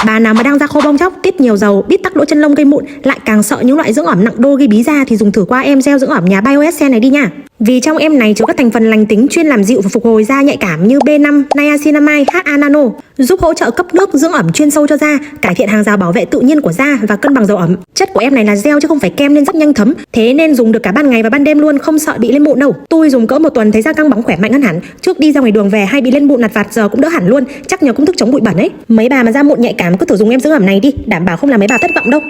Bà nào mà đang da khô bong chóc, tiết nhiều dầu, biết tắc lỗ chân lông gây mụn, lại càng sợ những loại dưỡng ẩm nặng đô gây bí da thì dùng thử qua em gel dưỡng ẩm nhà BioEssence này đi nha. Vì trong em này chứa các thành phần lành tính chuyên làm dịu và phục hồi da nhạy cảm như B5, niacinamide, HA nano, giúp hỗ trợ cấp nước dưỡng ẩm chuyên sâu cho da, cải thiện hàng rào bảo vệ tự nhiên của da và cân bằng dầu ẩm. Chất của em này là gel chứ không phải kem nên rất nhanh thấm, thế nên dùng được cả ban ngày và ban đêm luôn, không sợ bị lên mụn đâu. Tôi dùng cỡ 1 tuần thấy da căng bóng khỏe mạnh hơn hẳn. Trước đi ra ngoài đường về hay bị lên mụn lặt vặt, giờ cũng đỡ hẳn luôn, chắc nhờ công thức chống bụi bẩn ấy. Mấy bà mà da mụn nhạy cảm cứ thử dùng em dưỡng ẩm này đi, đảm bảo không làm mấy bà thất vọng đâu.